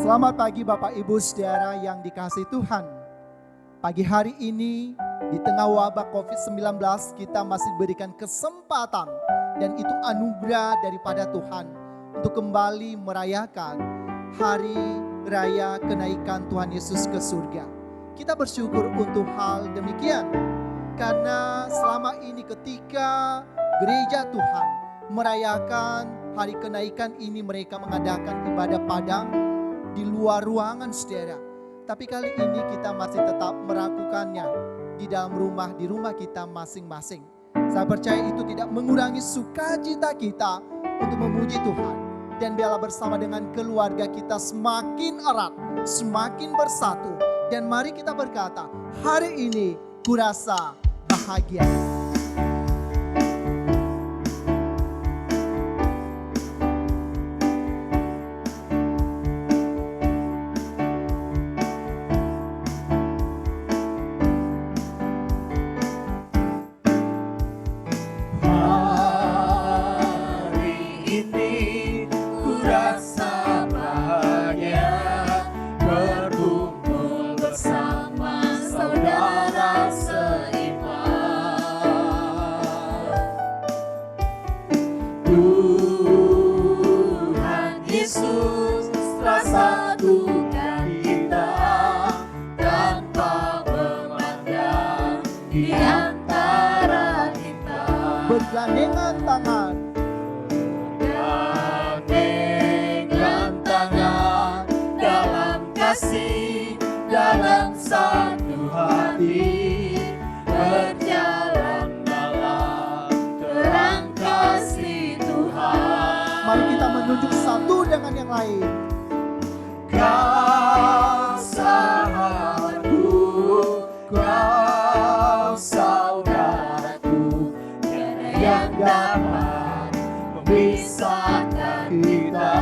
Selamat pagi Bapak Ibu Saudara yang dikasihi Tuhan. Pagi hari ini di tengah wabah COVID-19 kita masih diberikan kesempatan dan itu anugerah daripada Tuhan untuk kembali merayakan hari raya kenaikan Tuhan Yesus ke surga. Kita bersyukur untuk hal demikian karena selama ini ketika gereja Tuhan merayakan hari kenaikan ini mereka mengadakan ibadah padang di luar ruangan saudara. Tapi kali ini kita masih tetap melakukannya di dalam rumah, di rumah kita masing-masing. Saya percaya itu tidak mengurangi sukacita kita untuk memuji Tuhan. Dan biarlah bersama dengan keluarga kita semakin erat, semakin bersatu. Dan mari kita berkata, hari ini kurasa bahagia. Bergandengan tangan, bergandengan tangan dalam kasih, dalam satu hati, berjalan dalam terang kasih Tuhan. Mari kita menunjuk satu dengan yang lain. Kau sahabatku, kau saudaraku, tiada yang dapat memisahkan kita.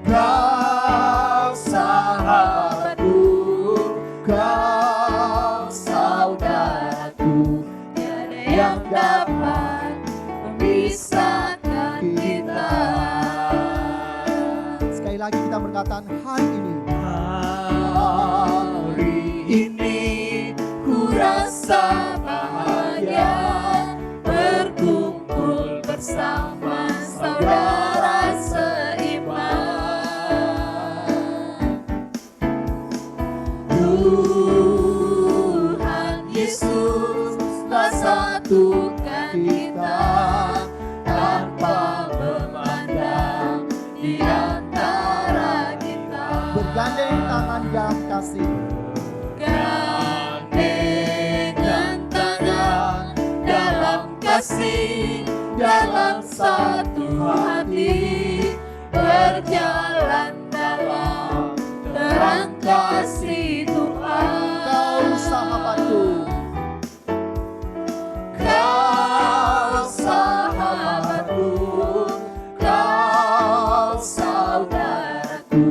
Kau sahabatku, kau saudaraku, tiada yang dapat memisahkan kita. Sekali lagi kita berkata hari ini. Hari ini ku rasa bahagia berkumpul bersama saudara seiman. Tuhan Yesus telah satukan kita tanpa memandang di antara kita. Bergandeng tangan dalam kasih. Gandengan tangan dalam kasih, dalam satu hati, berjalan dalam terang kasih Tuhan. Kau sahabatku, Kau sahabatku, kau saudaraku,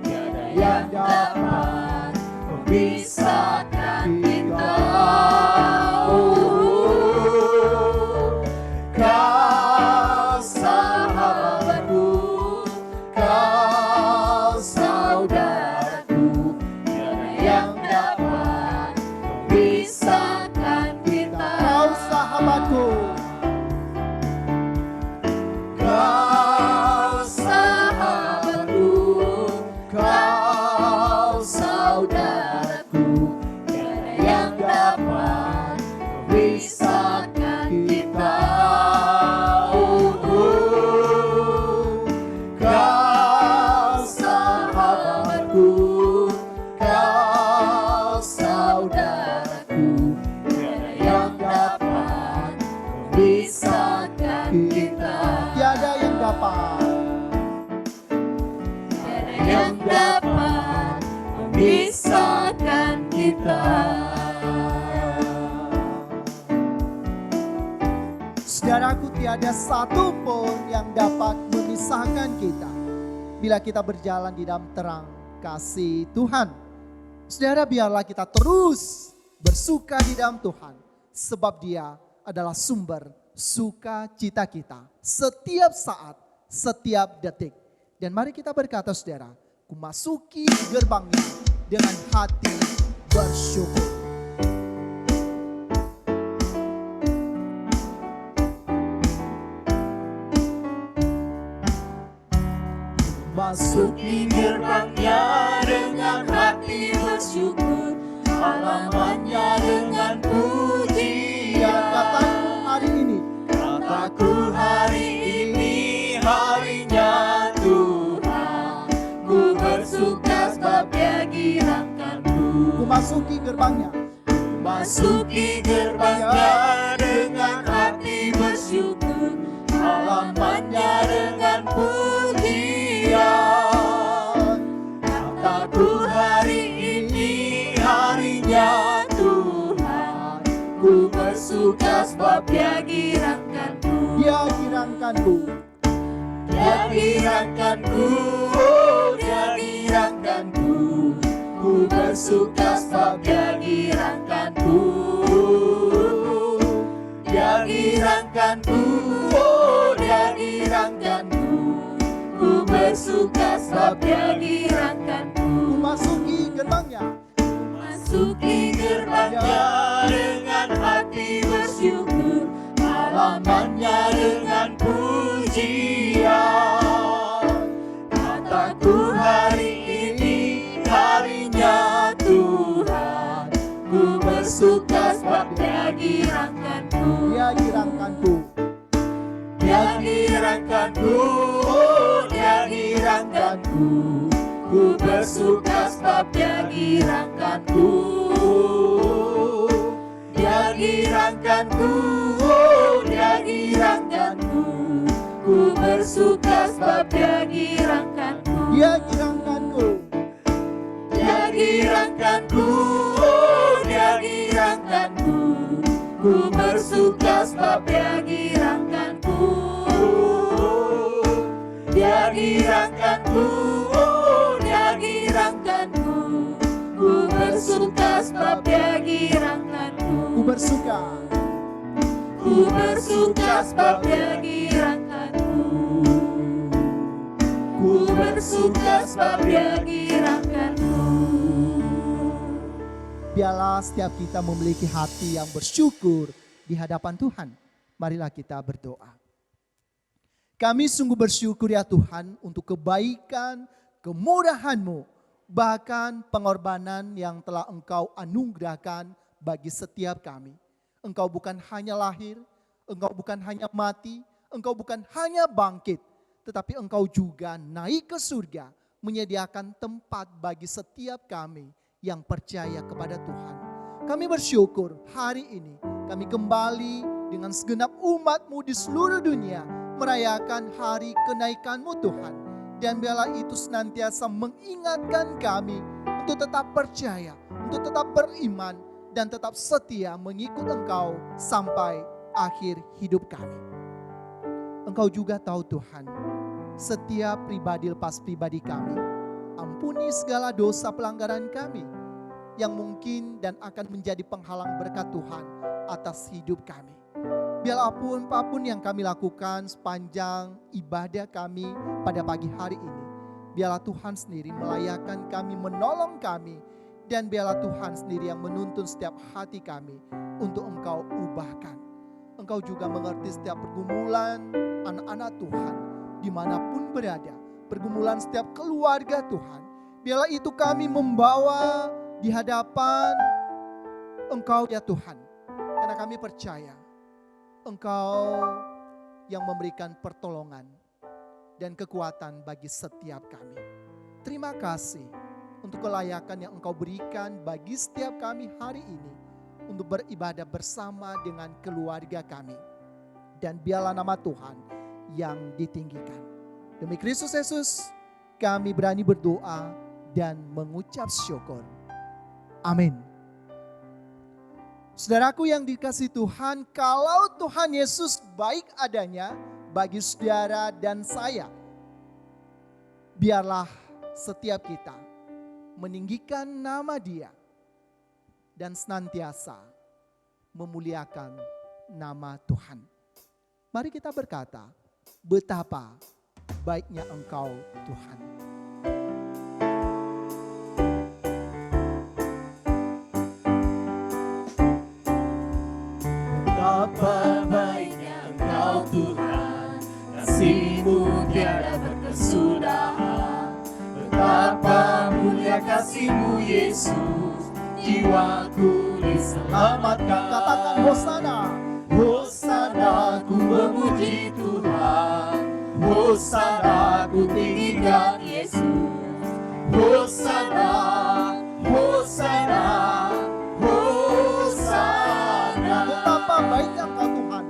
tiada yang dapat memisahkan kita. Kau sahabatku, kau saudaraku, tiada yang dapat memisahkan kita. kau sahabatku, Kau sahabatku, kau saudaraku, tiada yang dapat memisahkan kita. Kau sahabatku, kau saudaraku, tiada yang dapat memisahkan kita. tiada yang dapat. Tiada yang dapat memisahkan kita. Saudaraku, tiada satu pun yang dapat memisahkan kita bila kita berjalan di dalam terang kasih Tuhan. Saudara, biarlah kita terus bersuka di dalam Tuhan, sebab Dia adalah sumber sukacita kita setiap saat, setiap detik. Dan mari kita berkata saudara, ku masuki gerbangnya dengan hati bersyukur. Masuki gerbangnya dengan hati bersyukur, halamannya dengan pujian. Kataku hari ini, Kataku hari ini harinya Tuhan, ku bersuka sebab Dia girangkanku. ku masuki gerbangnya. Masuki gerbangnya dengan hati bersyukur, halamannya dengan pujian. Kataku hari ini harinya Tuhan, ku bersuka sebab Dia girangkanku. Dia girangkanku. Dia girangkanku, oh Dia girangkanku, ku bersuka sebab Dia girangkanku. Dia girangkanku, oh Dia girangkanku, ku bersuka sebab Dia girangkanku. Ku masuki gerbangnya. Masuki gerbangnya dengan hati bersyukur, halamannya dengan pujian. Kataku hari ini harinya Tuhan, ku bersuka sebab Dia girangkanku. Dia girangkanku. Dia girangkanku, oh Dia girangkanku, ku bersuka sebab Dia girangkanku. Dia girangkanku, oh Dia girangkanku, ku bersuka sebab Dia girangkanku. Dia girangkanku. Dia girangkanku, oh Dia girangkanku, ku bersuka sebab Dia girangkanku. Dia girangkanku, oh Dia girangkanku, ku bersuka sebab Dia girangkanku. Ku bersuka. Ku bersuka sebab Dia girangkanku. Ku bersuka sebab Dia girangkanku. Biarlah setiap kita memiliki hati yang bersyukur di hadapan Tuhan. Marilah kita berdoa. Kami sungguh bersyukur ya Tuhan untuk kebaikan, kemurahan-Mu, bahkan pengorbanan yang telah Engkau anugerahkan bagi setiap kami. Engkau bukan hanya lahir, Engkau bukan hanya mati, Engkau bukan hanya bangkit, tetapi Engkau juga naik ke surga, menyediakan tempat bagi setiap kami yang percaya kepada Tuhan. Kami bersyukur hari ini kami kembali dengan segenap umat-Mu di seluruh dunia merayakan hari kenaikan-Mu Tuhan. Dan biarlah itu senantiasa mengingatkan kami untuk tetap percaya, untuk tetap beriman, dan tetap setia mengikut Engkau sampai akhir hidup kami. Engkau juga tahu Tuhan, setiap pribadi lepas pribadi kami. Ampuni segala dosa pelanggaran kami yang mungkin dan akan menjadi penghalang berkat Tuhan atas hidup kami. Biarlah apapun yang kami lakukan sepanjang ibadah kami pada pagi hari ini, biarlah Tuhan sendiri melayakkan kami, menolong kami, dan biarlah Tuhan sendiri yang menuntun setiap hati kami untuk Engkau ubahkan. Engkau juga mengerti setiap pergumulan anak-anak Tuhan dimanapun berada, pergumulan setiap keluarga Tuhan. Biarlah itu kami membawa di hadapan Engkau ya Tuhan, karena kami percaya Engkau yang memberikan pertolongan dan kekuatan bagi setiap kami. Terima kasih untuk kelayakan yang Engkau berikan bagi setiap kami hari ini untuk beribadah bersama dengan keluarga kami. Dan biarlah nama Tuhan yang ditinggikan. Demi Kristus Yesus kami berani berdoa dan mengucap syukur. Amin. Saudaraku yang dikasihi Tuhan, kalau Tuhan Yesus baik adanya bagi saudara dan saya, biarlah setiap kita meninggikan nama Dia dan senantiasa memuliakan nama Tuhan. Mari kita berkata, betapa baiknya Engkau Tuhan. Betapa baiknya Engkau Tuhan, kasih-Mu tiada berkesudahan. Betapa mulia kasih-Mu Yesus, jiwaku diselamatkan. Katakan Hosana. Hosana, ku memuji Tuhan. Hosana, ku tinggikan Yesus. Hosana, Hosana, Hosana. Betapa baiknya Engkau Tuhan.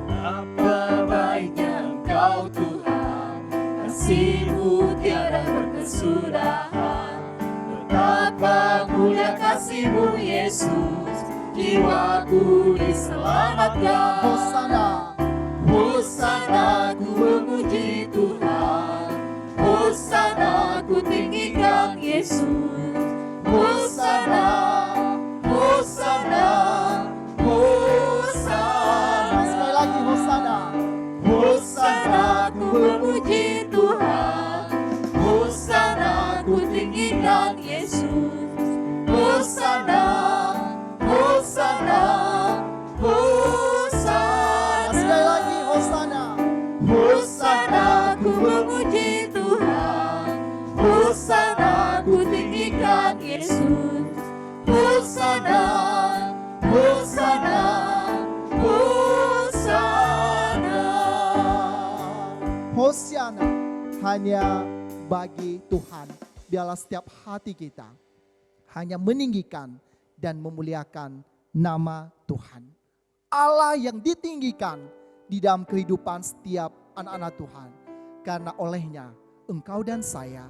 Betapa baiknya Engkau Tuhan, kasih-Mu tiada berkesudahan. Betapa mulia kasih-Mu Yesus, jiwaku diselamatkan. Hosana. Hosana, ku memuji Tuhan. Hosana, ku tinggikan Yesus. Hosana, Hosana, Hosana. Sekali lagi Hosana. Hosana, ku memuji Tuhan. Hosana, ku tinggikan Yesus. Hosana, Hosana, Hosana. Sekali lagi Hosana. Hosana, ku memuji Tuhan. Hosana, ku tinggikan Yesus. Hosana, Hosana, Hosana. Hosiana hanya bagi Tuhan. Biarlah setiap hati kita hanya meninggikan dan memuliakan nama Tuhan. Allah yang ditinggikan di dalam kehidupan setiap anak-anak Tuhan. Karena olehnya engkau dan saya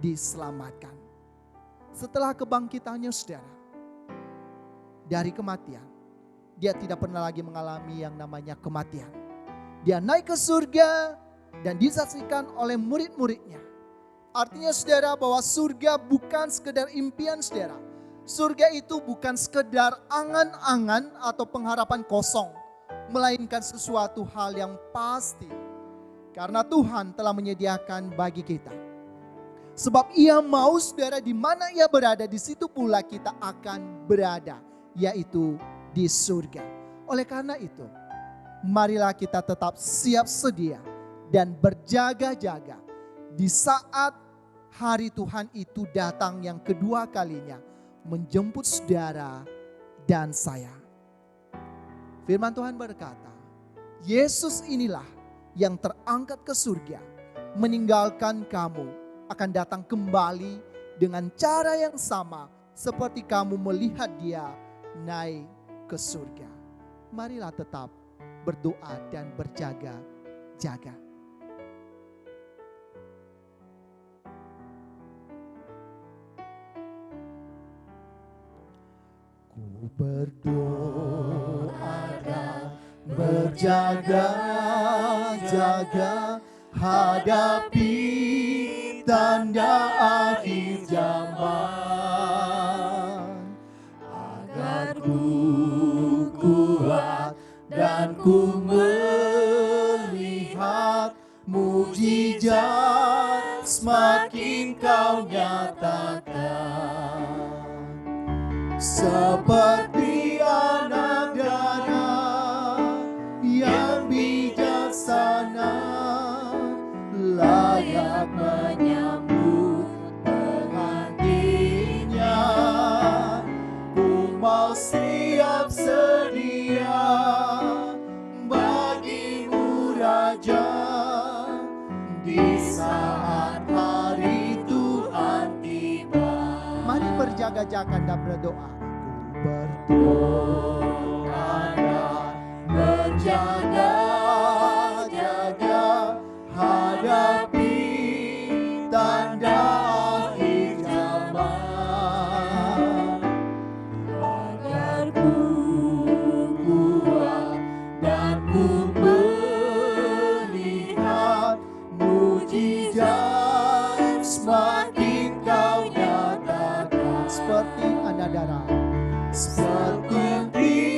diselamatkan. Setelah kebangkitannya saudara, dari kematian, dia tidak pernah lagi mengalami yang namanya kematian. Dia naik ke surga dan disaksikan oleh murid-muridnya. Artinya saudara bahwa surga bukan sekedar impian saudara. Surga itu bukan sekedar angan-angan atau pengharapan kosong. Melainkan sesuatu hal yang pasti. Karena Tuhan telah menyediakan bagi kita. Sebab Ia mau saudara di mana Ia berada, di situ pula kita akan berada. Yaitu di surga. Oleh karena itu, marilah kita tetap siap sedia dan berjaga-jaga. Di saat hari Tuhan itu datang yang kedua kalinya. Menjemput saudara dan saya. Firman Tuhan berkata, Yesus inilah yang terangkat ke surga, meninggalkan kamu, akan datang kembali dengan cara yang sama seperti kamu melihat dia naik ke surga. Marilah tetap berdoa dan berjaga-jaga. Ku berdoa dan berjaga-jaga hadapi tanda akhir zaman, agar ku kuat dan ku melihat mujizat semakin kau nyatakan. Seperti anak darah yang bijaksana, layak menyambut pengantinnya. Ku mau siap sedia bagimu Raja, di saat hari Tuhan tiba. Mari berjaga-jaga dan berdoa. Ku berdoa dan berjaga-jaga hadapi tanda akhir zaman, agar ku kuat dan ku melihat mujizat semakin kau nyatakan. Seperti anak darah, seperti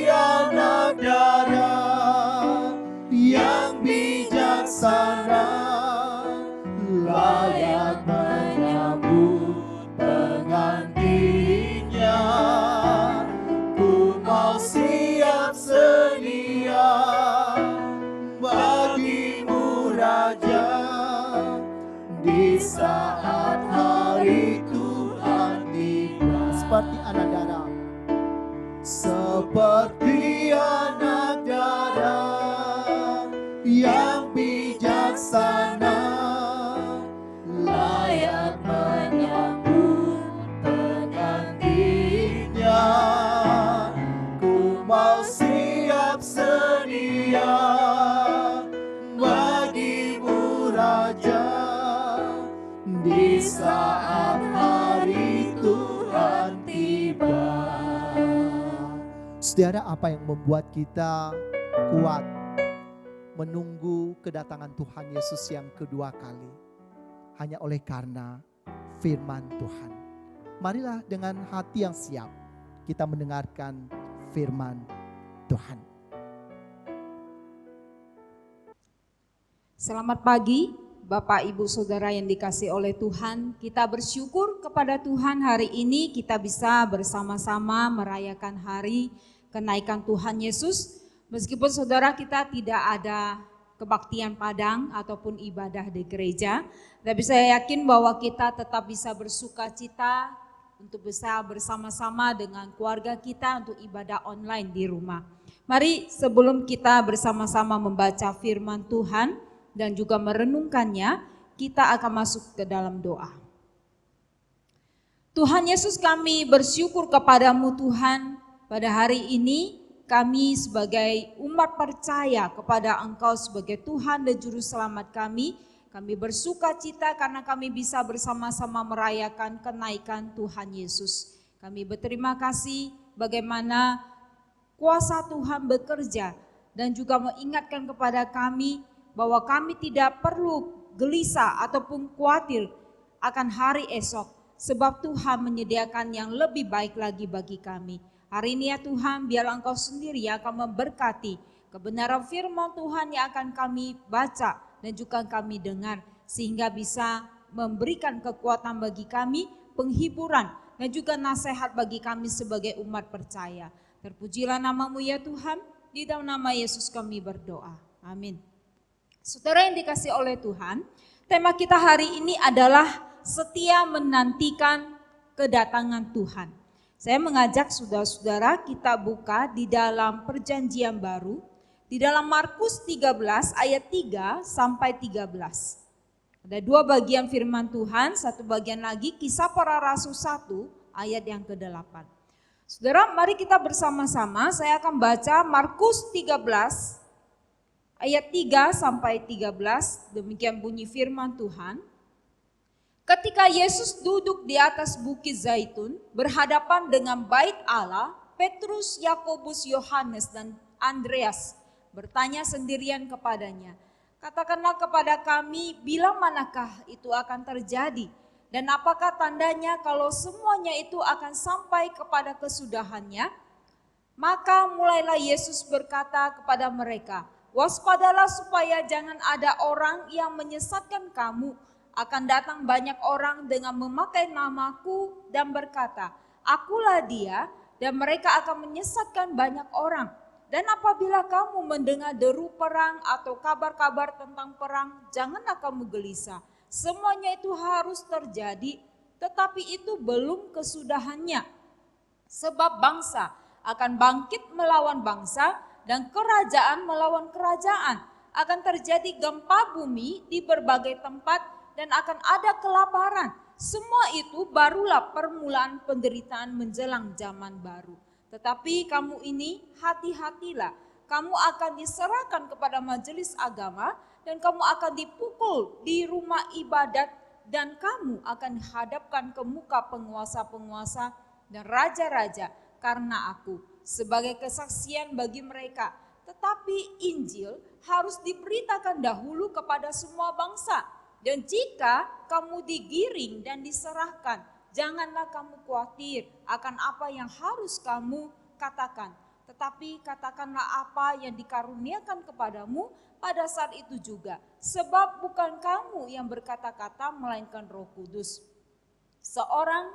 seperti anak darah yang bijaksana, layak menyambut pengantinnya. ku mau siap sedia bagimu Raja di saat hari Tuhan tiba. Saudara, apa yang membuat kita kuat menunggu kedatangan Tuhan Yesus yang kedua kali? Hanya oleh karena firman Tuhan. Marilah dengan hati yang siap kita mendengarkan firman Tuhan. Selamat pagi Bapak Ibu Saudara yang dikasihi oleh Tuhan. Kita bersyukur kepada Tuhan hari ini kita bisa bersama-sama merayakan hari kenaikan Tuhan Yesus. Meskipun saudara kita tidak ada kebaktian padang ataupun ibadah di gereja, tapi saya yakin bahwa kita tetap bisa bersuka cita untuk bisa bersama-sama dengan keluarga kita untuk ibadah online di rumah. Mari sebelum kita bersama-sama membaca firman Tuhan dan juga merenungkannya, kita akan masuk ke dalam doa. Tuhan Yesus, kami bersyukur kepadamu Tuhan, pada hari ini kami sebagai umat percaya kepada Engkau sebagai Tuhan dan Juru Selamat kami bersuka cita karena kami bisa bersama-sama merayakan kenaikan Tuhan Yesus. Kami berterima kasih bagaimana kuasa Tuhan bekerja dan juga mengingatkan kepada kami bahwa kami tidak perlu gelisah ataupun khawatir akan hari esok, sebab Tuhan menyediakan yang lebih baik lagi bagi kami. Hari ini ya Tuhan, biarlah Engkau sendiri yang akan memberkati kebenaran firman Tuhan yang akan kami baca dan juga kami dengar, sehingga bisa memberikan kekuatan bagi kami, penghiburan dan juga nasihat bagi kami sebagai umat percaya. Terpujilah namamu ya Tuhan, di dalam nama Yesus kami berdoa. Amin. Saudara yang dikasihi oleh Tuhan, tema kita hari ini adalah setia menantikan kedatangan Tuhan. Saya mengajak saudara-saudara kita buka di dalam perjanjian baru, di dalam Markus 13 ayat 3 sampai 13. Ada dua bagian firman Tuhan, satu bagian lagi Kisah Para Rasul 1 ayat yang ke-8. Saudara, mari kita bersama-sama, saya akan baca Markus 13 ayat 3 sampai 13, demikian bunyi firman Tuhan. Ketika Yesus duduk di atas bukit Zaitun, berhadapan dengan bait Allah, Petrus, Yakobus, Yohanes dan Andreas bertanya sendirian kepadanya, "Katakanlah kepada kami, bila manakah itu akan terjadi? Dan apakah tandanya kalau semuanya itu akan sampai kepada kesudahannya?" Maka mulailah Yesus berkata kepada mereka, "Waspadalah supaya jangan ada orang yang menyesatkan kamu. Akan datang banyak orang dengan memakai namaku dan berkata, 'Akulah dia,' dan mereka akan menyesatkan banyak orang. Dan apabila kamu mendengar deru perang atau kabar-kabar tentang perang, janganlah kamu gelisah. Semuanya itu harus terjadi, tetapi itu belum kesudahannya. Sebab bangsa akan bangkit melawan bangsa dan kerajaan melawan kerajaan. Akan terjadi gempa bumi di berbagai tempat dan akan ada kelaparan. Semua itu barulah permulaan penderitaan menjelang zaman baru. Tetapi kamu ini hati-hatilah, kamu akan diserahkan kepada majelis agama dan kamu akan dipukul di rumah ibadat dan kamu akan dihadapkan ke muka penguasa-penguasa dan raja-raja karena aku sebagai kesaksian bagi mereka. Tetapi Injil harus diberitakan dahulu kepada semua bangsa. Dan jika kamu digiring dan diserahkan, janganlah kamu khawatir akan apa yang harus kamu katakan. Tetapi katakanlah apa yang dikaruniakan kepadamu pada saat itu juga. Sebab bukan kamu yang berkata-kata melainkan Roh Kudus. Seorang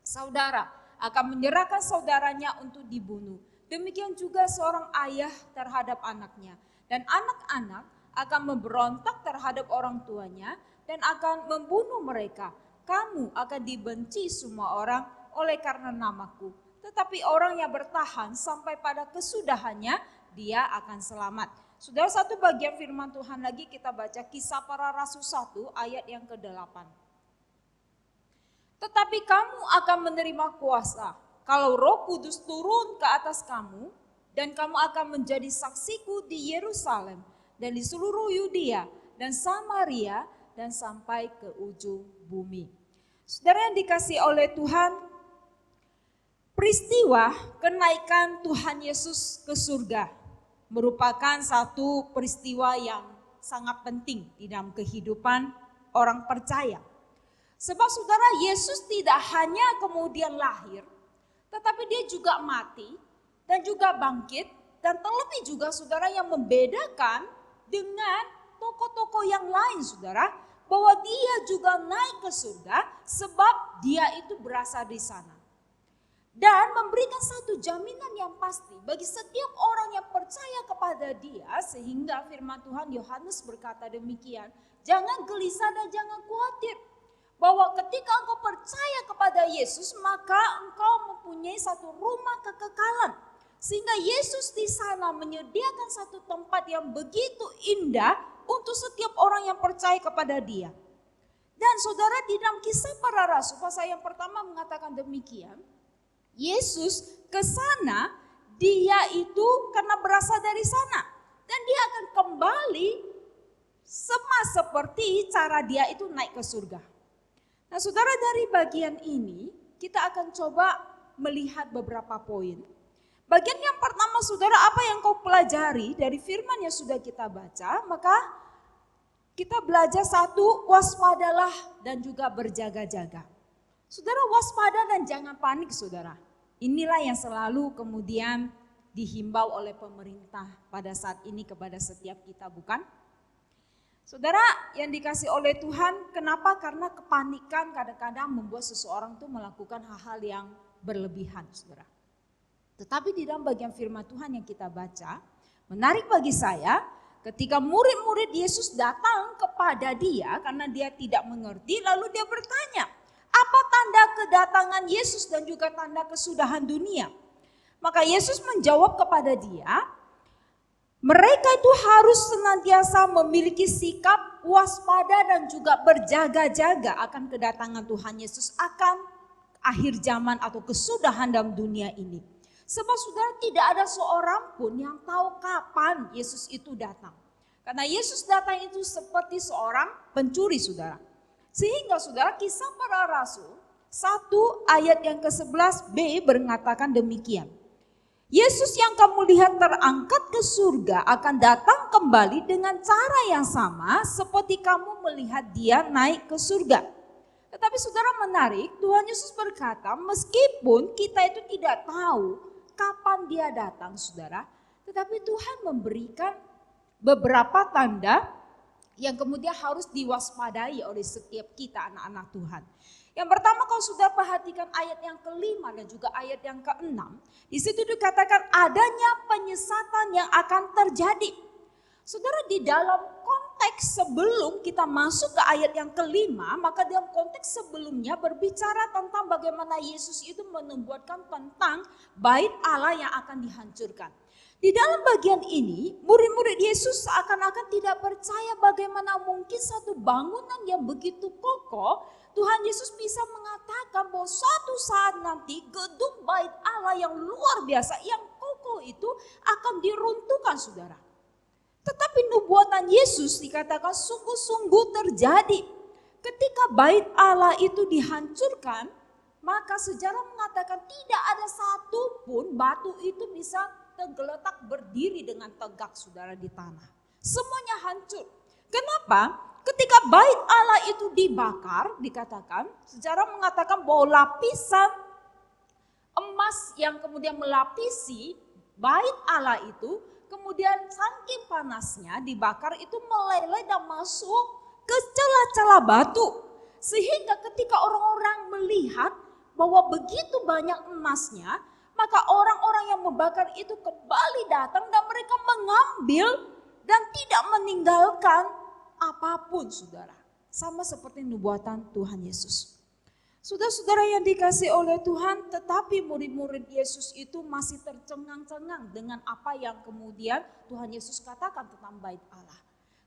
saudara akan menyerahkan saudaranya untuk dibunuh. Demikian juga seorang ayah terhadap anaknya. Dan anak-anak akan memberontak terhadap orang tuanya dan akan membunuh mereka. Kamu akan dibenci semua orang oleh karena namaku. tetapi orang yang bertahan sampai pada kesudahannya, dia akan selamat. Saudara, satu bagian firman Tuhan lagi kita baca Kisah Para Rasul 1 ayat yang ke-8. Tetapi kamu akan menerima kuasa kalau Roh Kudus turun ke atas kamu, dan kamu akan menjadi saksiku di Yerusalem dan di seluruh Yudea dan Samaria dan sampai ke ujung bumi. Saudara yang dikasihi oleh Tuhan, peristiwa kenaikan Tuhan Yesus ke surga merupakan satu peristiwa yang sangat penting di dalam kehidupan orang percaya. Sebab saudara, Yesus tidak hanya kemudian lahir, tetapi dia juga mati dan juga bangkit, dan terlebih juga saudara yang membedakan dengan tokoh-tokoh yang lain saudara, bahwa dia juga naik ke surga sebab dia itu berasal di sana. Dan memberikan satu jaminan yang pasti bagi setiap orang yang percaya kepada dia, sehingga firman Tuhan Yohanes berkata demikian, jangan gelisah dan jangan khawatir. Bahwa ketika engkau percaya kepada Yesus, maka engkau mempunyai satu rumah kekekalan. Sehingga Yesus di sana menyediakan satu tempat yang begitu indah untuk setiap orang yang percaya kepada dia. Dan saudara, di dalam Kisah Para Rasul pasal yang pertama mengatakan demikian, Yesus ke sana, dia itu karena berasal dari sana. Dan dia akan kembali sama seperti cara dia itu naik ke surga. Nah saudara, dari bagian ini kita akan coba melihat beberapa poin. Bagian yang pertama saudara, apa yang kau pelajari dari firman yang sudah kita baca, maka kita belajar satu, waspadalah dan juga berjaga-jaga. Saudara, waspada dan jangan panik saudara. Inilah yang selalu kemudian dihimbau oleh pemerintah pada saat ini kepada setiap kita, bukan? Saudara yang dikasih oleh Tuhan, kenapa? Karena kepanikan kadang-kadang membuat seseorang itu melakukan hal-hal yang berlebihan saudara. Tetapi di dalam bagian firman Tuhan yang kita baca, menarik bagi saya ketika murid-murid Yesus datang kepada dia karena dia tidak mengerti, lalu dia bertanya, apa tanda kedatangan Yesus dan juga tanda kesudahan dunia? Maka Yesus menjawab kepada dia, mereka itu harus senantiasa memiliki sikap waspada dan juga berjaga-jaga akan kedatangan Tuhan Yesus, akan akhir zaman atau kesudahan dalam dunia ini. Sebab saudara, tidak ada seorang pun yang tahu kapan Yesus itu datang. Karena Yesus datang itu seperti seorang pencuri saudara. Sehingga saudara, Kisah Para Rasul 1 ayat yang ke-11b mengatakan demikian. Yesus yang kamu lihat terangkat ke surga akan datang kembali dengan cara yang sama seperti kamu melihat dia naik ke surga. Tetapi saudara, menarik, Tuhan Yesus berkata, meskipun kita itu tidak tahu kapan dia datang saudara, tetapi Tuhan memberikan beberapa tanda yang kemudian harus diwaspadai oleh setiap kita anak-anak Tuhan. Yang pertama, kalau sudah perhatikan ayat yang ke-5 dan juga ayat yang ke-6, di situ dikatakan adanya penyesatan yang akan terjadi. Saudara, di dalam konteks sebelum kita masuk ke ayat yang ke-5, maka dalam konteks sebelumnya berbicara tentang bagaimana Yesus itu menubuatkan tentang bait Allah yang akan dihancurkan. Di dalam bagian ini, murid-murid Yesus seakan-akan tidak percaya bagaimana mungkin satu bangunan yang begitu kokoh, Tuhan Yesus bisa mengatakan bahwa suatu saat nanti gedung bait Allah yang luar biasa, yang kokoh itu akan diruntuhkan saudara. Tetapi nubuatan Yesus dikatakan sungguh-sungguh terjadi. Ketika bait Allah itu dihancurkan, maka sejarah mengatakan tidak ada satupun batu itu bisa tergeletak berdiri dengan tegak saudara di tanah. Semuanya hancur. Kenapa? Ketika bait Allah itu dibakar, dikatakan, sejarah mengatakan bahwa lapisan emas yang kemudian melapisi bait Allah itu, kemudian saking panasnya dibakar itu meleleh dan masuk ke celah-celah batu. Sehingga ketika orang-orang melihat bahwa begitu banyak emasnya, maka orang-orang yang membakar itu kembali datang dan mereka mengambil dan tidak meninggalkan apapun saudara. Sama seperti nubuatan Tuhan Yesus. Saudara-saudara yang dikasih oleh Tuhan, tetapi murid-murid Yesus itu masih tercengang-cengang dengan apa yang kemudian Tuhan Yesus katakan tentang bait Allah.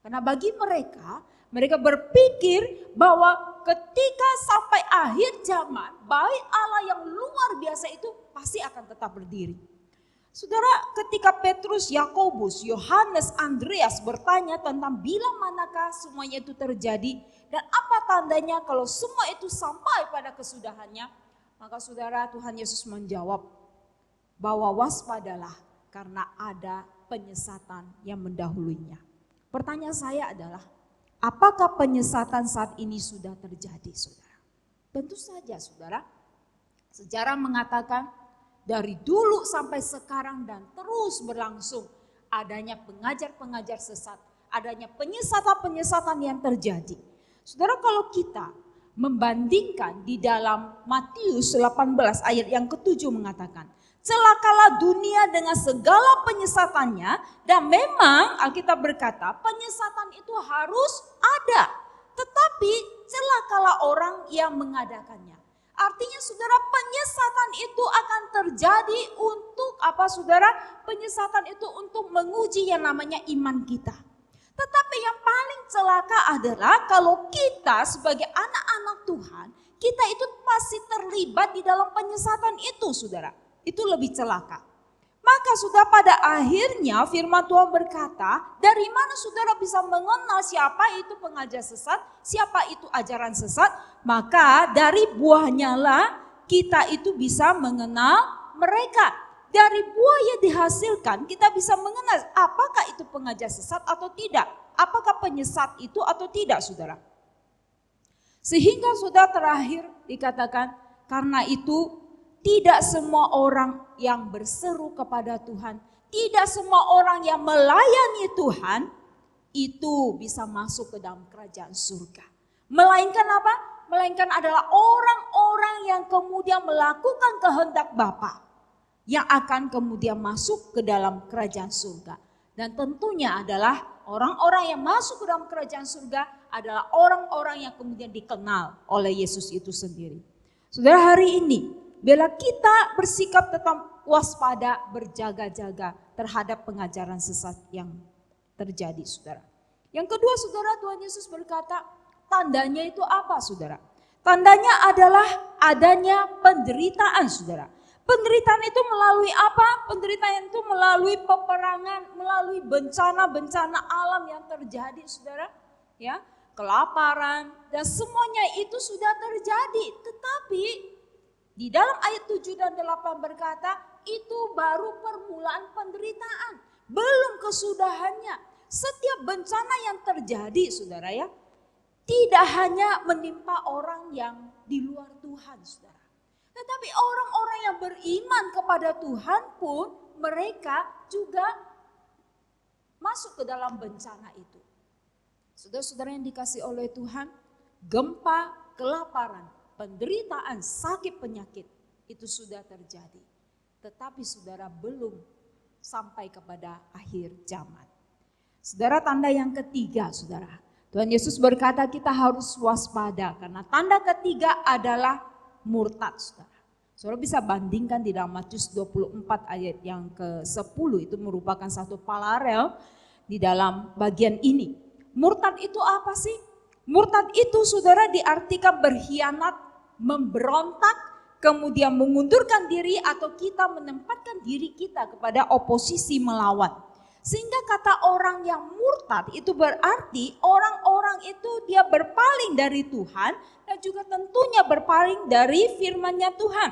Karena bagi mereka berpikir bahwa ketika sampai akhir zaman, bait Allah yang luar biasa itu pasti akan tetap berdiri. Saudara, ketika Petrus, Yakobus, Yohanes, Andreas bertanya tentang bila manakah semuanya itu terjadi dan apa tandanya kalau semua itu sampai pada kesudahannya, maka saudara, Tuhan Yesus menjawab bahwa waspadalah karena ada penyesatan yang mendahulunya. Pertanyaan saya adalah, apakah penyesatan saat ini sudah terjadi, saudara? Tentu saja, saudara. Sejarah mengatakan dari dulu sampai sekarang dan terus berlangsung adanya pengajar-pengajar sesat, adanya penyesatan-penyesatan yang terjadi. Saudara, kalau kita membandingkan di dalam Matius 18 ayat yang ke-7 mengatakan, celakalah dunia dengan segala penyesatannya, dan memang Alkitab berkata penyesatan itu harus ada, tetapi celakalah orang yang mengadakannya. Artinya saudara, penyesatan itu akan terjadi untuk apa saudara? Penyesatan itu untuk menguji yang namanya iman kita. Tetapi yang paling celaka adalah kalau kita sebagai anak-anak Tuhan, kita itu masih terlibat di dalam penyesatan itu, saudara. Itu lebih celaka. Maka sudah pada akhirnya firman Tuhan berkata, dari mana saudara bisa mengenal siapa itu pengajar sesat, siapa itu ajaran sesat? Maka dari buahnya lah kita itu bisa mengenal mereka. Dari buah yang dihasilkan kita bisa mengenal apakah itu pengajar sesat atau tidak. Apakah penyesat itu atau tidak, saudara. Sehingga sudah terakhir dikatakan, karena itu tidak semua orang yang berseru kepada Tuhan, tidak semua orang yang melayani Tuhan itu bisa masuk ke dalam kerajaan surga. Melainkan apa? Melainkan adalah orang-orang yang kemudian melakukan kehendak Bapa yang akan kemudian masuk ke dalam kerajaan surga. Dan tentunya adalah orang-orang yang masuk ke dalam kerajaan surga adalah orang-orang yang kemudian dikenal oleh Yesus itu sendiri. Saudara, hari ini bila kita bersikap tetap waspada, berjaga-jaga terhadap pengajaran sesat yang terjadi, saudara. Yang kedua, saudara, Tuhan Yesus berkata, tandanya itu apa, saudara? Tandanya adalah adanya penderitaan, saudara. Penderitaan itu melalui apa? Penderitaan itu melalui peperangan, melalui bencana-bencana alam yang terjadi, saudara. Ya, kelaparan dan semuanya itu sudah terjadi. Tetapi di dalam ayat 7 dan 8 berkata, itu baru permulaan penderitaan, belum kesudahannya. Setiap bencana yang terjadi, saudara ya, tidak hanya menimpa orang yang di luar Tuhan, saudara. Tetapi orang-orang yang beriman kepada Tuhan pun mereka juga masuk ke dalam bencana itu. Saudara-saudara yang dikasih oleh Tuhan, gempa, kelaparan, penderitaan, sakit, penyakit itu sudah terjadi. Tetapi saudara belum sampai kepada akhir zaman. Saudara, tanda yang ketiga, saudara. Tuhan Yesus berkata kita harus waspada karena tanda ketiga adalah murtad, saudara. Saudara bisa bandingkan di dalam Matius 24 ayat yang ke-10 itu merupakan satu paralel di dalam bagian ini. Murtad itu apa sih? Murtad itu saudara diartikan berkhianat, memberontak, kemudian mengundurkan diri atau kita menempatkan diri kita kepada oposisi melawan. Sehingga kata orang yang murtad itu berarti orang-orang itu dia berpaling dari Tuhan dan juga tentunya berpaling dari firman-Nya Tuhan.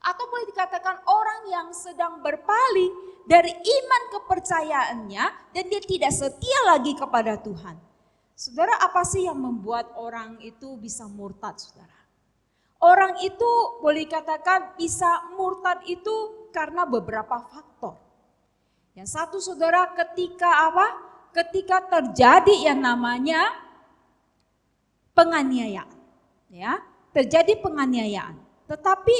Atau boleh dikatakan orang yang sedang berpaling dari iman kepercayaannya dan dia tidak setia lagi kepada Tuhan. Saudara, apa sih yang membuat orang itu bisa murtad, saudara? Orang itu boleh dikatakan bisa murtad itu karena beberapa faktor. Yang satu, saudara, ketika apa? Ketika terjadi yang namanya penganiayaan, ya, terjadi penganiayaan. Tetapi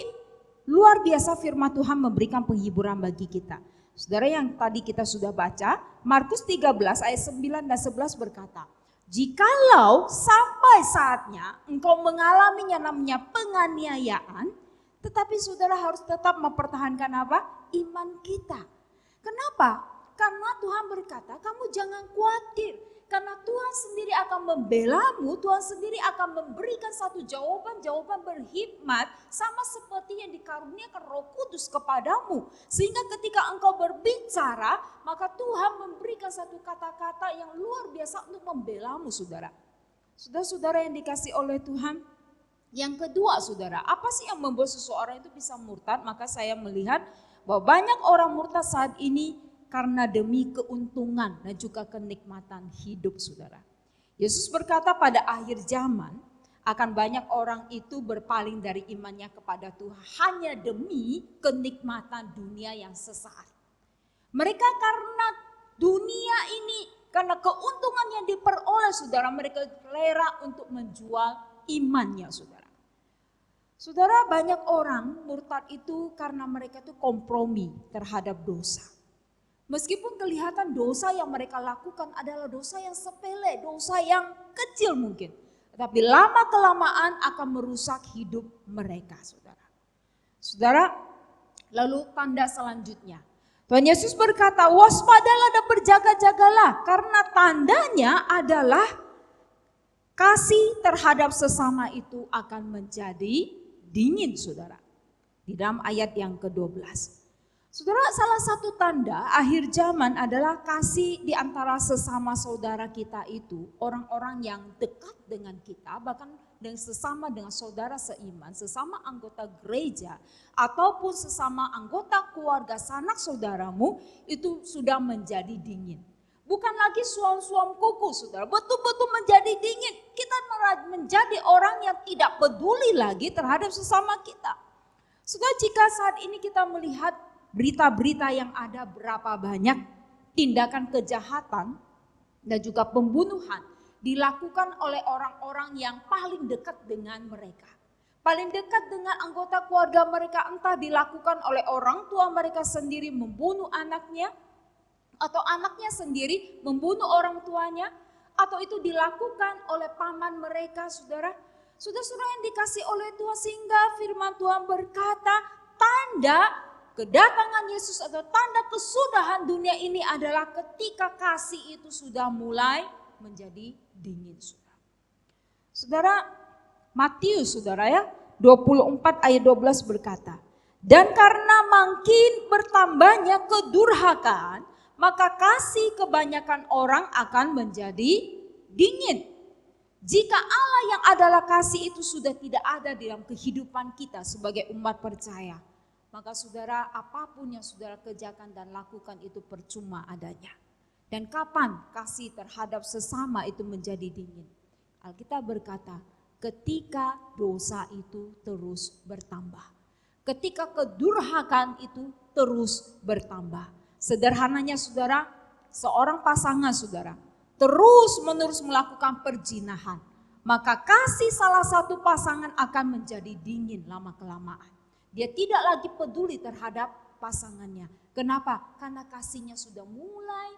luar biasa firman Tuhan memberikan penghiburan bagi kita. Saudara, yang tadi kita sudah baca, Markus 13 ayat 9 dan 11 berkata, Jikalau sampai saatnya engkau mengalami yang namanya penganiayaan, tetapi saudara harus tetap mempertahankan apa? Iman kita. Kenapa? Karena Tuhan berkata, kamu jangan khawatir. Karena Tuhan sendiri akan membelamu, Tuhan sendiri akan memberikan satu jawaban-jawaban berhikmat sama seperti yang dikaruniakan Roh Kudus kepadamu. Sehingga ketika engkau berbicara, maka Tuhan memberikan satu kata-kata yang luar biasa untuk membelamu, saudara. Saudara-saudara yang dikasih oleh Tuhan. Yang kedua, saudara, apa sih yang membuat seseorang itu bisa murtad? Maka saya melihat bahwa banyak orang murtad saat ini karena demi keuntungan dan juga kenikmatan hidup, saudara. Yesus berkata pada akhir zaman akan banyak orang itu berpaling dari imannya kepada Tuhan hanya demi kenikmatan dunia yang sesaat. Mereka karena dunia ini, karena keuntungan yang diperoleh, saudara, mereka rela untuk menjual imannya, saudara. Saudara, banyak orang murtad itu karena mereka itu kompromi terhadap dosa. Meskipun kelihatan dosa yang mereka lakukan adalah dosa yang sepele, dosa yang kecil mungkin. Tapi lama-kelamaan akan merusak hidup mereka, saudara. Saudara, lalu tanda selanjutnya. Tuhan Yesus berkata, waspadalah dan berjaga-jagalah. Karena tandanya adalah kasih terhadap sesama itu akan menjadi dingin, saudara. Di dalam ayat yang ke-12. Saudara, salah satu tanda akhir zaman adalah kasih di antara sesama saudara kita itu, orang-orang yang dekat dengan kita, bahkan sesama dengan saudara seiman, sesama anggota gereja, ataupun sesama anggota keluarga sanak saudaramu, itu sudah menjadi dingin. Bukan lagi suam-suam kuku, saudara, betul-betul menjadi dingin. Kita menjadi orang yang tidak peduli lagi terhadap sesama kita. Saudara, jika saat ini kita melihat berita-berita yang ada, berapa banyak tindakan kejahatan dan juga pembunuhan dilakukan oleh orang-orang yang paling dekat dengan mereka. Paling dekat dengan anggota keluarga mereka, entah dilakukan oleh orang tua mereka sendiri membunuh anaknya, atau anaknya sendiri membunuh orang tuanya, atau itu dilakukan oleh paman mereka, saudara. Saudara-saudara yang dikasih oleh Tuhan, sehingga firman Tuhan berkata, tanda kedatangan Yesus atau tanda kesudahan dunia ini adalah ketika kasih itu sudah mulai menjadi dingin, saudara. Saudara, Matius, saudara ya, 24 ayat 12 berkata, dan karena makin bertambahnya kedurhakaan, maka kasih kebanyakan orang akan menjadi dingin. Jika Allah yang adalah kasih itu sudah tidak ada dalam kehidupan kita sebagai umat percaya, maka saudara, apapun yang saudara kerjakan dan lakukan itu percuma adanya. Dan kapan kasih terhadap sesama itu menjadi dingin? Alkitab berkata, ketika dosa itu terus bertambah. Ketika kedurhakaan itu terus bertambah. Sederhananya saudara, seorang pasangan saudara terus menerus melakukan perzinahan. Maka kasih salah satu pasangan akan menjadi dingin lama-kelamaan. Dia tidak lagi peduli terhadap pasangannya. Kenapa? Karena kasihnya sudah mulai,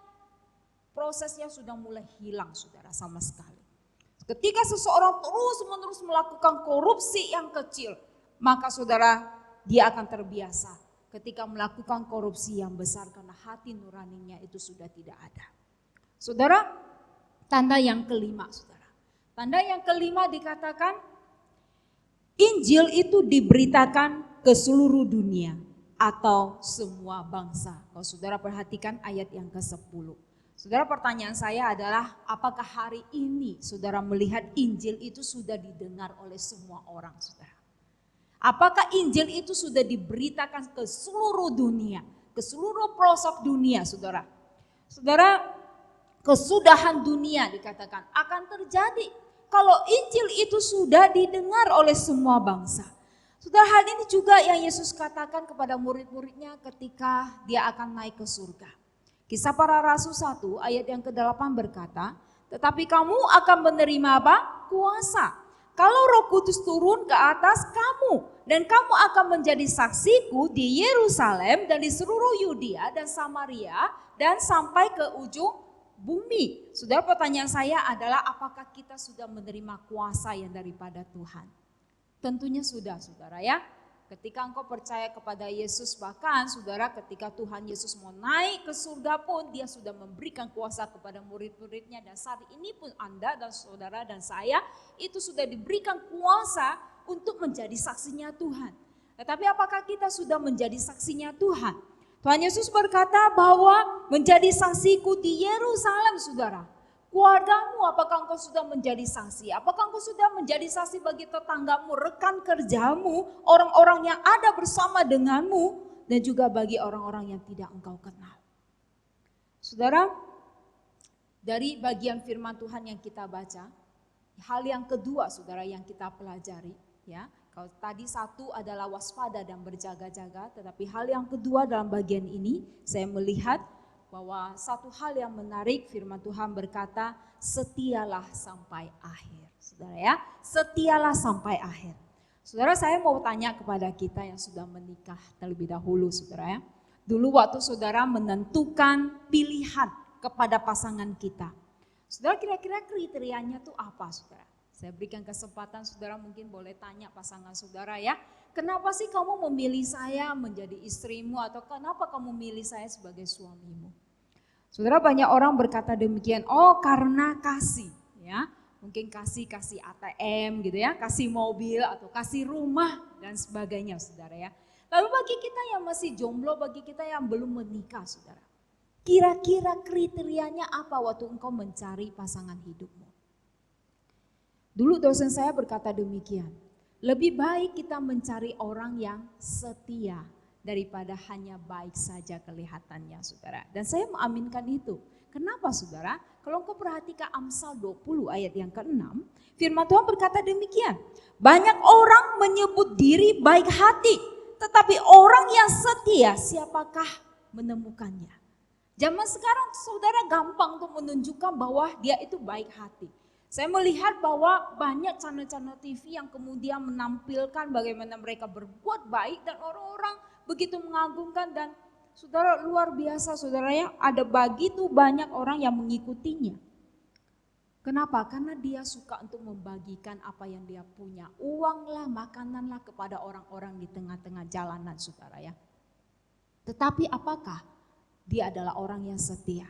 prosesnya sudah mulai hilang, saudara, sama sekali. Ketika seseorang terus-menerus melakukan korupsi yang kecil, maka saudara, dia akan terbiasa ketika melakukan korupsi yang besar karena hati nuraninya itu sudah tidak ada. Saudara, tanda yang kelima, saudara. Tanda yang kelima dikatakan, Injil itu diberitakan ke seluruh dunia atau semua bangsa. Kalau saudara perhatikan ayat yang ke-10. Saudara, pertanyaan saya adalah, apakah hari ini saudara melihat Injil itu sudah didengar oleh semua orang, saudara? Apakah Injil itu sudah diberitakan ke seluruh dunia, ke seluruh pelosok dunia, saudara? Saudara, kesudahan dunia dikatakan akan terjadi kalau Injil itu sudah didengar oleh semua bangsa. Saudara, hal ini juga yang Yesus katakan kepada murid-muridnya ketika dia akan naik ke surga. Kisah Para Rasul 1 ayat yang ke-8 berkata, tetapi kamu akan menerima apa? Kuasa. Kalau Roh Kudus turun ke atas kamu, dan kamu akan menjadi saksiku di Yerusalem dan di seluruh Yudea dan Samaria dan sampai ke ujung bumi. Saudara, pertanyaan saya adalah apakah kita sudah menerima kuasa yang daripada Tuhan? Tentunya sudah, saudara ya. Ketika engkau percaya kepada Yesus, bahkan saudara ketika Tuhan Yesus mau naik ke surga pun dia sudah memberikan kuasa kepada murid-muridnya. Dan saat ini pun Anda dan saudara dan saya itu sudah diberikan kuasa untuk menjadi saksinya Tuhan. Tetapi apakah kita sudah menjadi saksinya Tuhan? Tuhan Yesus berkata bahwa menjadi saksiku di Yerusalem, saudara. Keluargamu, apakah engkau sudah menjadi saksi? Apakah engkau sudah menjadi saksi bagi tetanggamu, rekan kerjamu, orang-orang yang ada bersama denganmu, dan juga bagi orang-orang yang tidak engkau kenal? Saudara, dari bagian firman Tuhan yang kita baca, hal yang kedua saudara yang kita pelajari, ya. Kalau tadi satu adalah waspada dan berjaga-jaga, tetapi hal yang kedua dalam bagian ini saya melihat bahwa satu hal yang menarik, firman Tuhan berkata, setialah sampai akhir. Saudara ya, setialah sampai akhir. Saudara, saya mau tanya kepada kita yang sudah menikah terlebih dahulu, saudara ya. Dulu waktu saudara menentukan pilihan kepada pasangan kita, saudara kira-kira kriterianya tuh apa, saudara? Saya berikan kesempatan saudara mungkin boleh tanya pasangan saudara ya. Kenapa sih kamu memilih saya menjadi istrimu, atau kenapa kamu memilih saya sebagai suamimu? Saudara, banyak orang berkata demikian, oh karena kasih ya. Mungkin kasih ATM gitu ya, kasih mobil atau kasih rumah dan sebagainya saudara ya. Lalu bagi kita yang masih jomblo, bagi kita yang belum menikah saudara. Kira-kira kriterianya apa waktu engkau mencari pasangan hidupmu? Dulu dosen saya berkata demikian, lebih baik kita mencari orang yang setia daripada hanya baik saja kelihatannya saudara. Dan saya mengaminkan itu. Kenapa saudara? Kalau engkau perhatikan Amsal 20 ayat yang ke-6, firman Tuhan berkata demikian. Banyak orang menyebut diri baik hati, tetapi orang yang setia siapakah menemukannya? Zaman sekarang saudara gampang untuk menunjukkan bahwa dia itu baik hati. Saya melihat bahwa banyak channel-channel TV yang kemudian menampilkan bagaimana mereka berbuat baik dan orang-orang begitu mengagumkan, dan saudara luar biasa saudara ya, ada begitu banyak orang yang mengikutinya. Kenapa? Karena dia suka untuk membagikan apa yang dia punya, uanglah, makananlah kepada orang-orang di tengah-tengah jalanan saudara ya. Tetapi apakah dia adalah orang yang setia?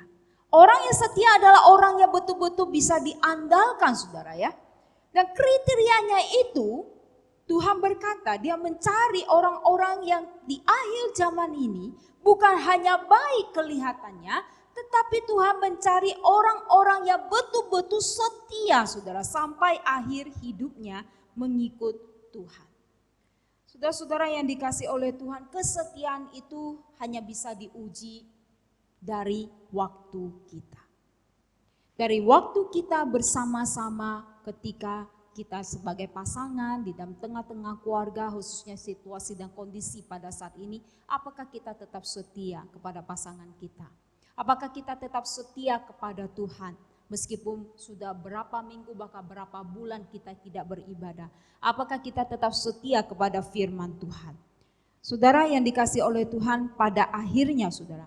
Orang yang setia adalah orang yang betul-betul bisa diandalkan saudara ya. Dan kriterianya itu Tuhan berkata dia mencari orang-orang yang di akhir zaman ini bukan hanya baik kelihatannya, tetapi Tuhan mencari orang-orang yang betul-betul setia saudara sampai akhir hidupnya mengikut Tuhan. Saudara-saudara yang dikasih oleh Tuhan, kesetiaan itu hanya bisa diuji dari waktu kita. Dari waktu kita bersama-sama ketika kita sebagai pasangan di dalam tengah-tengah keluarga, khususnya situasi dan kondisi pada saat ini, apakah kita tetap setia kepada pasangan kita? Apakah kita tetap setia kepada Tuhan meskipun sudah berapa minggu bahkan berapa bulan kita tidak beribadah? Apakah kita tetap setia kepada firman Tuhan? Saudara yang dikasih oleh Tuhan, pada akhirnya saudara,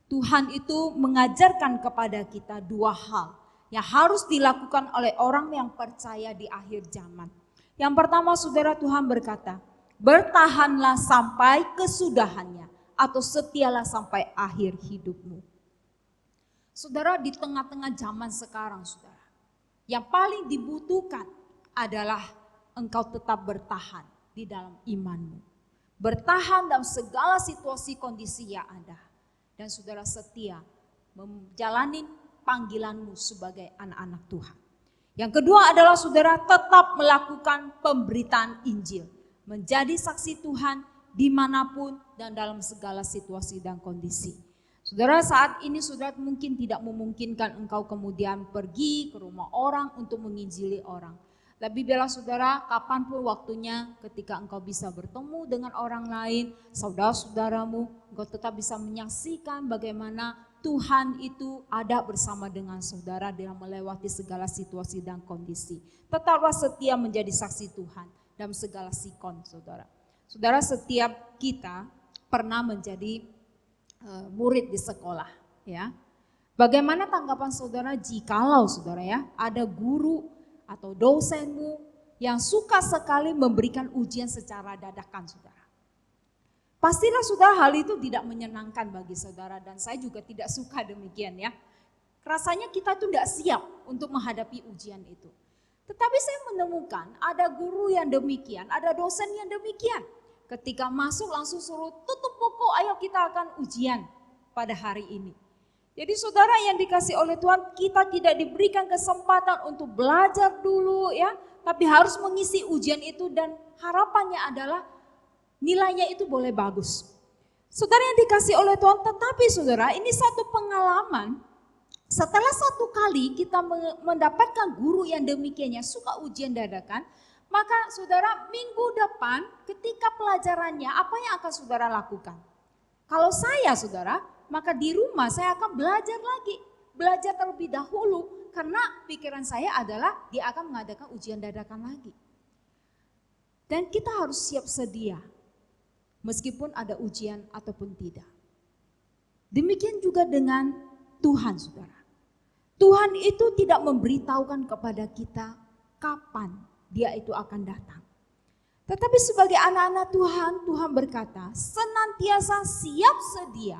Tuhan itu mengajarkan kepada kita dua hal yang harus dilakukan oleh orang yang percaya di akhir zaman. Yang pertama saudara, Tuhan berkata, bertahanlah sampai kesudahannya atau setialah sampai akhir hidupmu. Saudara, di tengah-tengah zaman sekarang saudara, yang paling dibutuhkan adalah engkau tetap bertahan di dalam imanmu. Bertahan dalam segala situasi kondisi yang ada. Dan saudara setia menjalani panggilanmu sebagai anak-anak Tuhan. Yang kedua adalah saudara tetap melakukan pemberitaan Injil. Menjadi saksi Tuhan dimanapun dan dalam segala situasi dan kondisi. Saudara, saat ini saudara mungkin tidak memungkinkan engkau kemudian pergi ke rumah orang untuk menginjili orang. Tapi bila saudara kapanpun waktunya ketika engkau bisa bertemu dengan orang lain, saudara-saudaramu, engkau tetap bisa menyaksikan bagaimana Tuhan itu ada bersama dengan saudara dalam melewati segala situasi dan kondisi. Tetaplah setia menjadi saksi Tuhan dalam segala sikon saudara. Saudara, setiap kita pernah menjadi murid di sekolah ya. Bagaimana tanggapan saudara jikalau saudara ya ada guru atau dosenmu yang suka sekali memberikan ujian secara dadakan saudara. Pastilah saudara hal itu tidak menyenangkan bagi saudara dan saya juga tidak suka demikian ya. Rasanya kita tuh tidak siap untuk menghadapi ujian itu. Tetapi saya menemukan ada guru yang demikian, ada dosen yang demikian. Ketika masuk langsung suruh tutup buku, ayo kita akan ujian pada hari ini. Jadi saudara yang dikasih oleh Tuhan, kita tidak diberikan kesempatan untuk belajar dulu ya. Tapi harus mengisi ujian itu dan harapannya adalah nilainya itu boleh bagus. Saudara yang dikasih oleh Tuhan, tetapi saudara ini satu pengalaman. Setelah satu kali kita mendapatkan guru yang demikiannya suka ujian dadakan, maka saudara minggu depan ketika pelajarannya apa yang akan saudara lakukan? Kalau saya saudara, maka di rumah saya akan belajar lagi. Belajar terlebih dahulu karena pikiran saya adalah dia akan mengadakan ujian dadakan lagi. Dan kita harus siap sedia meskipun ada ujian ataupun tidak. Demikian juga dengan Tuhan saudara. Tuhan itu tidak memberitahukan kepada kita kapan dia itu akan datang. Tetapi sebagai anak-anak Tuhan, Tuhan berkata senantiasa siap sedia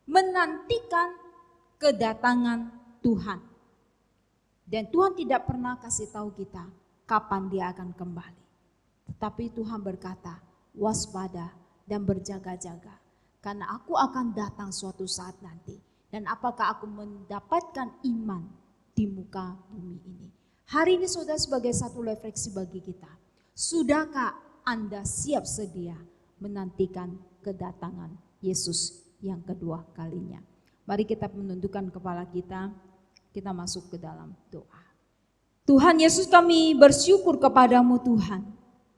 menantikan kedatangan Tuhan. Dan Tuhan tidak pernah kasih tahu kita kapan dia akan kembali. Tetapi Tuhan berkata, waspada dan berjaga-jaga. Karena aku akan datang suatu saat nanti. Dan apakah aku mendapatkan iman di muka bumi ini. Hari ini saudara sebagai satu refleksi bagi kita. Sudahkah Anda siap sedia menantikan kedatangan Yesus yang kedua kalinya? Mari kita menundukkan kepala kita masuk ke dalam doa. Tuhan Yesus, kami bersyukur kepadamu Tuhan.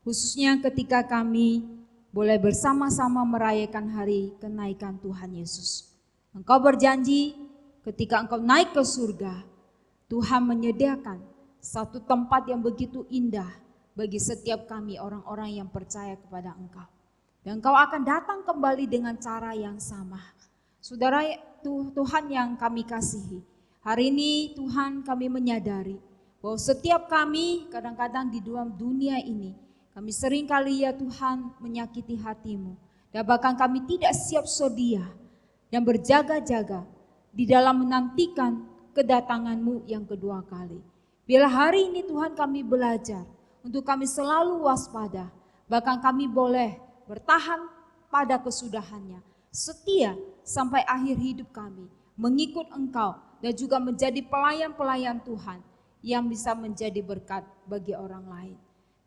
Khususnya ketika kami boleh bersama-sama merayakan hari kenaikan Tuhan Yesus. Engkau berjanji ketika engkau naik ke surga, Tuhan menyediakan satu tempat yang begitu indah bagi setiap kami orang-orang yang percaya kepada engkau. Dan engkau akan datang kembali dengan cara yang sama. Saudara Tuhan yang kami kasihi, hari ini Tuhan kami menyadari bahwa setiap kami kadang-kadang di dalam dunia ini, kami seringkali ya Tuhan menyakiti hatimu. Dan bahkan kami tidak siap sedia dan berjaga-jaga di dalam menantikan kedatanganmu yang kedua kali. Bila hari ini Tuhan kami belajar untuk kami selalu waspada, bahkan kami boleh bertahan pada kesudahannya, setia sampai akhir hidup kami, mengikut Engkau dan juga menjadi pelayan-pelayan Tuhan yang bisa menjadi berkat bagi orang lain.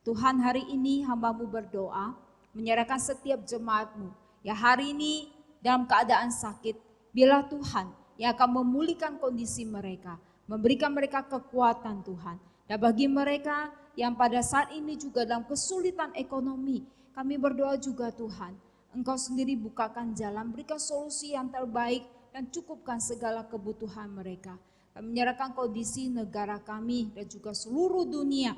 Tuhan, hari ini hamba-Mu berdoa, menyerahkan setiap jemaat-Mu ya hari ini dalam keadaan sakit, bila Tuhan yang akan memulihkan kondisi mereka, memberikan mereka kekuatan Tuhan. Dan bagi mereka yang pada saat ini juga dalam kesulitan ekonomi, kami berdoa juga Tuhan, Engkau sendiri bukakan jalan, berikan solusi yang terbaik dan cukupkan segala kebutuhan mereka. Kami menyerahkan kondisi negara kami dan juga seluruh dunia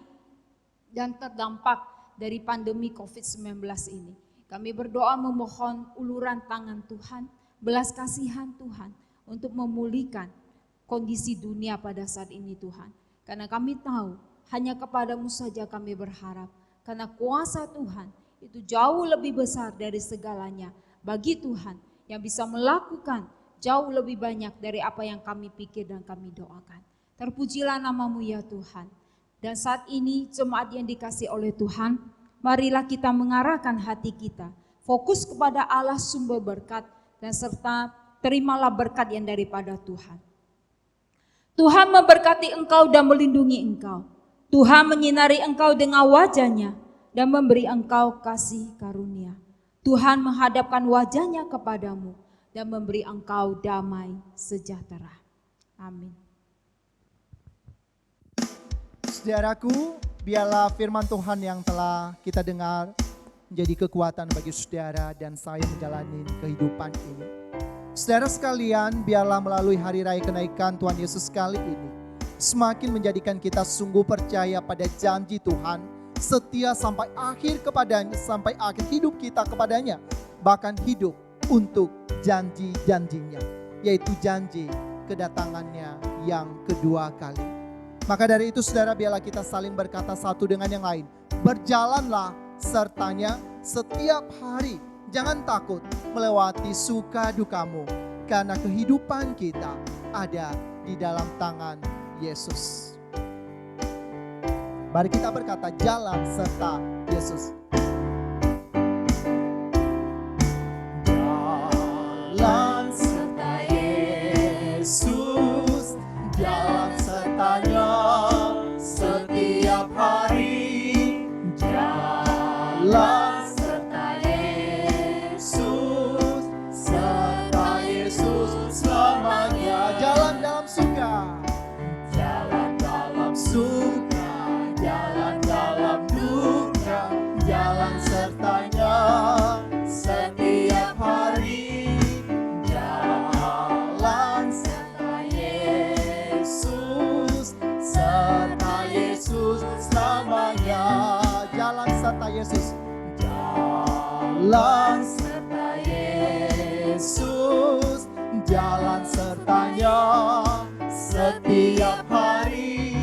dan terdampak dari pandemi COVID-19 ini. Kami berdoa memohon uluran tangan Tuhan, belas kasihan Tuhan untuk memulihkan kondisi dunia pada saat ini Tuhan. Karena kami tahu hanya kepadamu saja kami berharap. Karena kuasa Tuhan itu jauh lebih besar dari segalanya. Bagi Tuhan yang bisa melakukan jauh lebih banyak dari apa yang kami pikir dan kami doakan. Terpujilah namamu ya Tuhan. Dan saat ini jemaat yang dikasih oleh Tuhan, marilah kita mengarahkan hati kita, fokus kepada Allah sumber berkat dan serta terimalah berkat yang daripada Tuhan. Tuhan memberkati engkau dan melindungi engkau. Tuhan menyinari engkau dengan wajah-Nya dan memberi engkau kasih karunia. Tuhan menghadapkan wajah-Nya kepadamu dan memberi engkau damai sejahtera. Amin. Saudaraku, biarlah firman Tuhan yang telah kita dengar menjadi kekuatan bagi saudara dan saya menjalani kehidupan ini. Saudara sekalian, biarlah melalui hari raya kenaikan Tuhan Yesus kali ini semakin menjadikan kita sungguh percaya pada janji Tuhan, setia sampai akhir kepadanya, sampai akhir hidup kita kepadanya, bahkan hidup untuk janji-janjinya, yaitu janji kedatangannya yang kedua kali. Maka dari itu saudara, biarlah kita saling berkata satu dengan yang lain. Berjalanlah sertanya setiap hari. Jangan takut melewati suka dukamu, karena kehidupan kita ada di dalam tangan Yesus. Mari kita berkata, jalan serta Yesus. Jalan serta Yesus, jalan sertanya setiap hari. Jalan serta Yesus, serta Yesus selamanya. Jalan dalam suka, jalan dalam suka, jalan dalam duka, jalan sertanya setiap hari. Jalan serta Yesus, serta Yesus selamanya. Jalan serta Yesus, jalan serta Yesus, jalan sertanya setiap hari.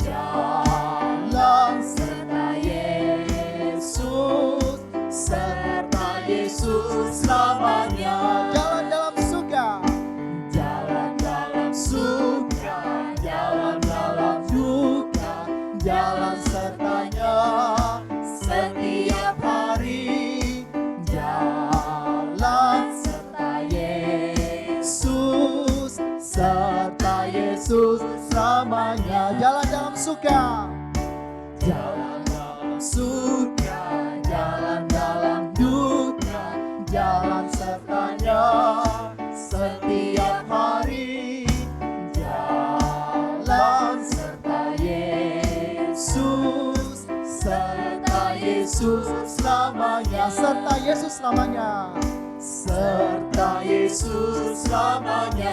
Jalan serta Yesus, serta Yesus selamanya. Jalan dalam suka, jalan dalam suka, jalan dalam duka, jalan sertanya setiap hari. Jalan serta Yesus, serta Yesus selamanya. Jalan dalam suka, jalan dalam suka, jalan dalam duka, jalan sertanya setiap hari. Jalan serta Yesus, serta Yesus selamanya. Serta Yesus selamanya, serta Yesus selamanya,